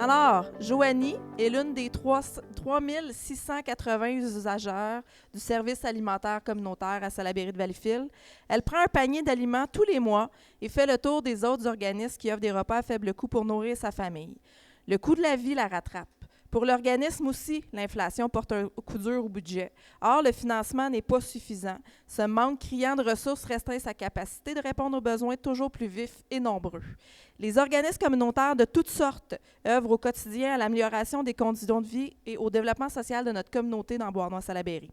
Alors, Joanie est l'une des 3680 usagères du service alimentaire communautaire à Salaberry de Valleyfield. Elle prend un panier d'aliments tous les mois et fait le tour des autres organismes qui offrent des repas à faible coût pour nourrir sa famille. Le coût de la vie la rattrape. Pour l'organisme aussi, l'inflation porte un coup dur au budget. Or, le financement n'est pas suffisant. Ce manque criant de ressources restreint sa capacité de répondre aux besoins toujours plus vifs et nombreux. Les organismes communautaires de toutes sortes œuvrent au quotidien à l'amélioration des conditions de vie et au développement social de notre communauté dans Beauharnois-Salaberry.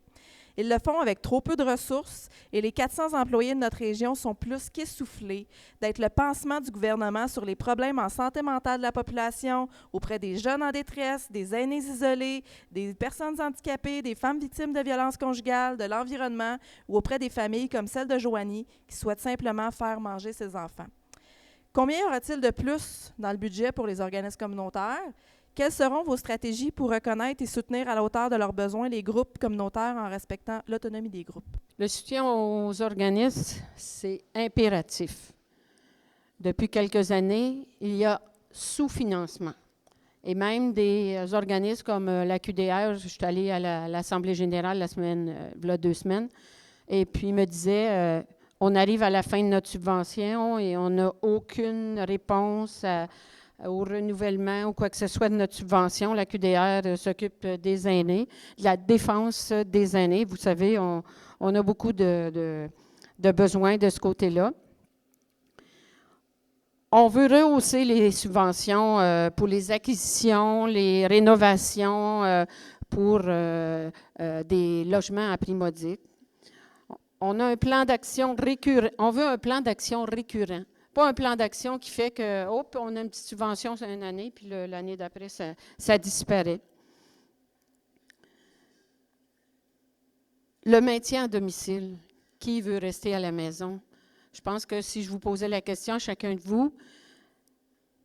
Ils le font avec trop peu de ressources et les 400 employés de notre région sont plus qu'essoufflés d'être le pansement du gouvernement sur les problèmes en santé mentale de la population, auprès des jeunes en détresse, des aînés isolés, des personnes handicapées, des femmes victimes de violences conjugales, de l'environnement ou auprès des familles comme celle de Joanie qui souhaitent simplement faire manger ses enfants. Combien y aura-t-il de plus dans le budget pour les organismes communautaires? Quelles seront vos stratégies pour reconnaître et soutenir à la hauteur de leurs besoins les groupes communautaires en respectant l'autonomie des groupes? Le soutien aux organismes, c'est impératif. Depuis quelques années, il y a sous-financement. Et même des organismes comme la QDR, je suis allée à l'Assemblée générale il y a 2 semaines, et puis il me disait, on arrive à la fin de notre subvention et on n'a aucune réponse au renouvellement ou quoi que ce soit de notre subvention. La QDR s'occupe des aînés, de la défense des aînés. Vous savez, on a beaucoup de besoins de ce côté-là. On veut rehausser les subventions pour les acquisitions, les rénovations pour des logements à prix modique. On a un plan d'action récurrent. On veut un plan d'action récurrent. Pas un plan d'action qui fait que, hop, on a une petite subvention sur une année, puis l'année d'après, ça disparaît. Le maintien à domicile. Qui veut rester à la maison? Je pense que si je vous posais la question à chacun de vous,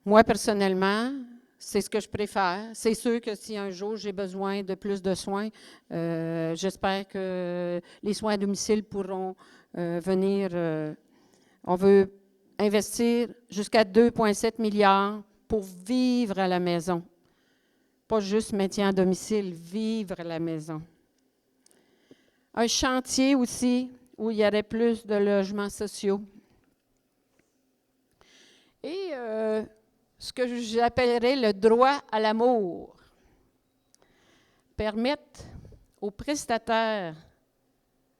moi, personnellement, c'est ce que je préfère. C'est sûr que si un jour j'ai besoin de plus de soins, j'espère que les soins à domicile pourront venir. On veut investir jusqu'à 2,7 milliards pour vivre à la maison. Pas juste maintien à domicile, vivre à la maison. Un chantier aussi où il y aurait plus de logements sociaux. Et ce que j'appellerais le droit à l'amour. Permettre aux prestataires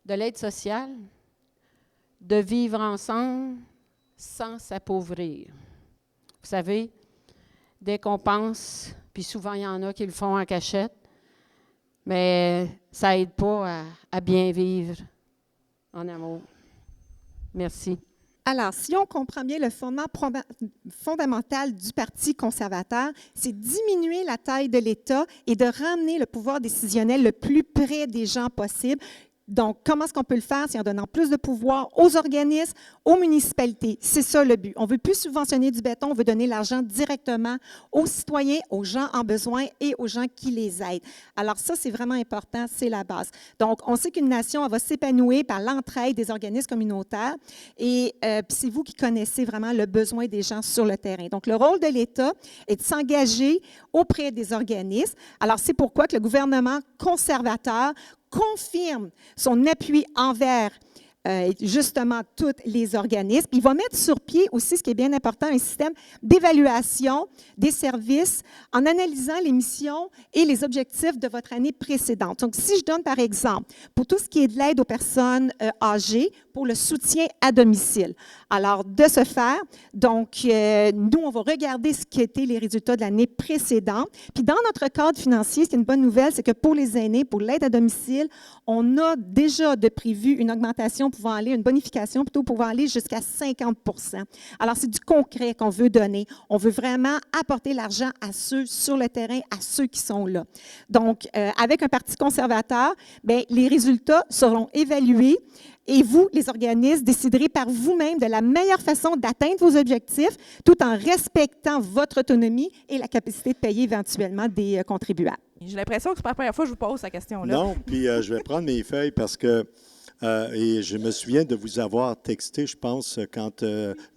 de l'aide sociale de vivre ensemble sans s'appauvrir. Vous savez, dès qu'on pense, puis souvent il y en a qui le font en cachette, mais ça n'aide pas à bien vivre en amour. Merci. Alors, si on comprend bien le fondement fondamental du Parti conservateur, c'est diminuer la taille de l'État et de ramener le pouvoir décisionnel le plus près des gens possible. Donc, comment est-ce qu'on peut le faire? C'est en donnant plus de pouvoir aux organismes, aux municipalités. C'est ça le but. On ne veut plus subventionner du béton, on veut donner l'argent directement aux citoyens, aux gens en besoin et aux gens qui les aident. Alors ça, c'est vraiment important, c'est la base. Donc, on sait qu'une nation, elle va s'épanouir par l'entraide des organismes communautaires et c'est vous qui connaissez vraiment le besoin des gens sur le terrain. Donc, le rôle de l'État est de s'engager auprès des organismes. Alors, c'est pourquoi que le gouvernement conservateur confirme son appui envers justement tous les organismes. Il va mettre sur pied aussi, ce qui est bien important, un système d'évaluation des services en analysant les missions et les objectifs de votre année précédente. Donc, si je donne par exemple, pour tout ce qui est de l'aide aux personnes âgées, pour le soutien à domicile. Alors, de ce faire, donc, nous, on va regarder ce qui étaient les résultats de l'année précédente. Puis, dans notre cadre financier, c'est une bonne nouvelle, c'est que pour les aînés, pour l'aide à domicile, on a déjà prévu une augmentation pouvant aller, une bonification plutôt pouvant aller jusqu'à 50 %. Alors, c'est du concret qu'on veut donner. On veut vraiment apporter l'argent à ceux sur le terrain, à ceux qui sont là. Donc, avec un parti conservateur, bien, les résultats seront évalués et vous, les organismes, déciderez par vous-même de la meilleure façon d'atteindre vos objectifs tout en respectant votre autonomie et la capacité de payer éventuellement des contribuables. J'ai l'impression que c'est pas la première fois que je vous pose cette question-là. Non, puis je vais prendre mes feuilles parce que et je me souviens de vous avoir texté, je pense,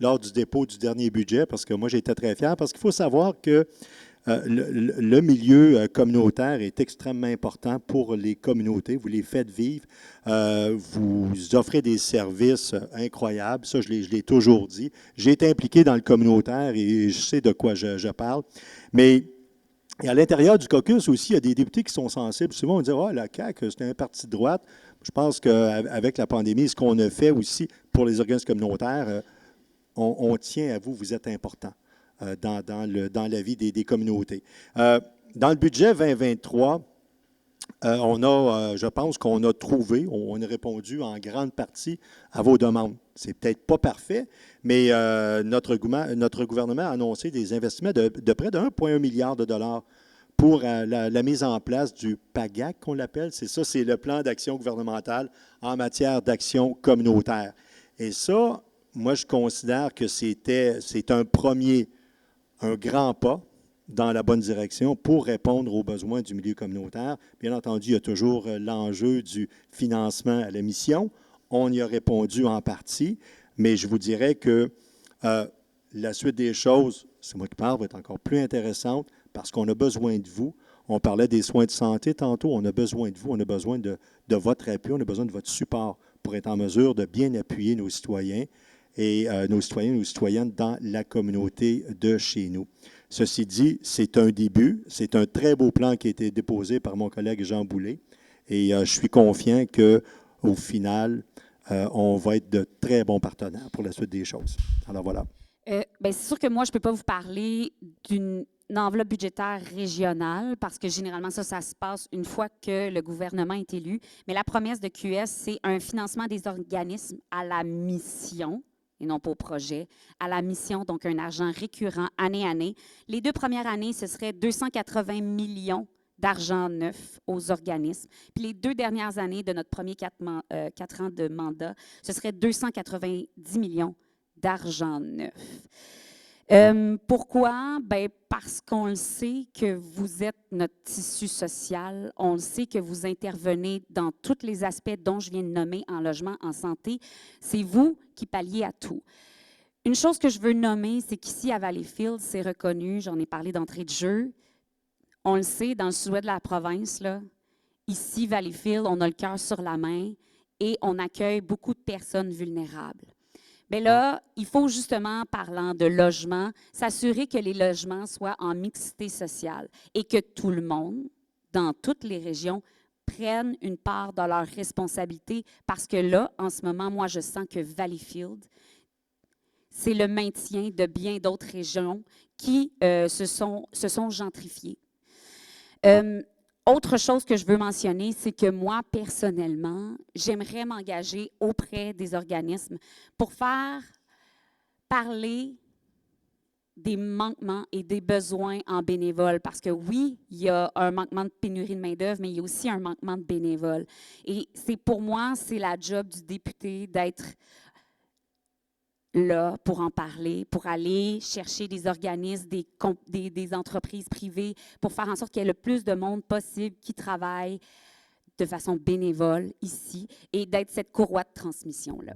lors du dépôt du dernier budget, parce que moi, j'étais très fier, parce qu'il faut savoir que le milieu communautaire est extrêmement important pour les communautés. Vous les faites vivre. Vous offrez des services incroyables. Ça, je l'ai toujours dit. J'ai été impliqué dans le communautaire et je sais de quoi je parle. Mais à l'intérieur du caucus aussi, il y a des députés qui sont sensibles. Souvent, on dit « Ah, la CAQ, c'est un parti de droite. » Je pense qu'avec la pandémie, ce qu'on a fait aussi pour les organismes communautaires, on tient à vous, vous êtes important dans la vie des communautés. Dans le budget 2023, je pense qu'on a trouvé, on a répondu en grande partie à vos demandes. C'est peut-être pas parfait, mais notre gouvernement a annoncé des investissements de près de 1,1 milliard de dollars pour la mise en place du PAGAC, qu'on l'appelle. C'est ça, c'est le plan d'action gouvernemental en matière d'action communautaire. Et ça, moi, je considère que c'est un grand pas dans la bonne direction pour répondre aux besoins du milieu communautaire. Bien entendu, il y a toujours l'enjeu du financement à la mission. On y a répondu en partie, mais je vous dirais que la suite des choses, c'est moi qui parle, va être encore plus intéressante parce qu'on a besoin de vous. On parlait des soins de santé tantôt. On a besoin de vous, on a besoin de votre appui, on a besoin de votre support pour être en mesure de bien appuyer nos citoyens et nos citoyennes dans la communauté de chez nous. Ceci dit, c'est un début. C'est un très beau plan qui a été déposé par mon collègue Jean Boulet. Et je suis confiant qu'au final, on va être de très bons partenaires pour la suite des choses. Alors voilà. Bien, c'est sûr que moi, je ne peux pas vous parler d'une enveloppe budgétaire régionale parce que généralement, ça se passe une fois que le gouvernement est élu. Mais la promesse de QS, c'est un financement des organismes à la mission et non pas au projet, à la mission, donc un argent récurrent année. Les 2 premières années, ce serait 280 millions d'argent neuf aux organismes. Puis les 2 dernières années de notre premier 4 ans de mandat, ce serait 290 millions d'argent neuf. Pourquoi? Bien, parce qu'on le sait que vous êtes notre tissu social, on le sait que vous intervenez dans tous les aspects dont je viens de nommer en logement, en santé. C'est vous qui palliez à tout. Une chose que je veux nommer, c'est qu'ici à Valleyfield, c'est reconnu, j'en ai parlé d'entrée de jeu, on le sait, dans le sud-ouest de la province, là, ici, Valleyfield, on a le cœur sur la main et on accueille beaucoup de personnes vulnérables. Bien là, il faut justement, parlant de logement, s'assurer que les logements soient en mixité sociale et que tout le monde, dans toutes les régions, prenne une part de leur responsabilité parce que là, en ce moment, moi, je sens que Valleyfield, c'est le maintien de bien d'autres régions qui se sont gentrifiées. Autre chose que je veux mentionner, c'est que moi, personnellement, j'aimerais m'engager auprès des organismes pour faire parler des manquements et des besoins en bénévoles. Parce que oui, il y a un manquement de pénurie de main-d'œuvre, mais il y a aussi un manquement de bénévoles. Et pour moi, c'est la job du député d'être là pour en parler, pour aller chercher des organismes, des entreprises privées, pour faire en sorte qu'il y ait le plus de monde possible qui travaille de façon bénévole ici et d'être cette courroie de transmission-là.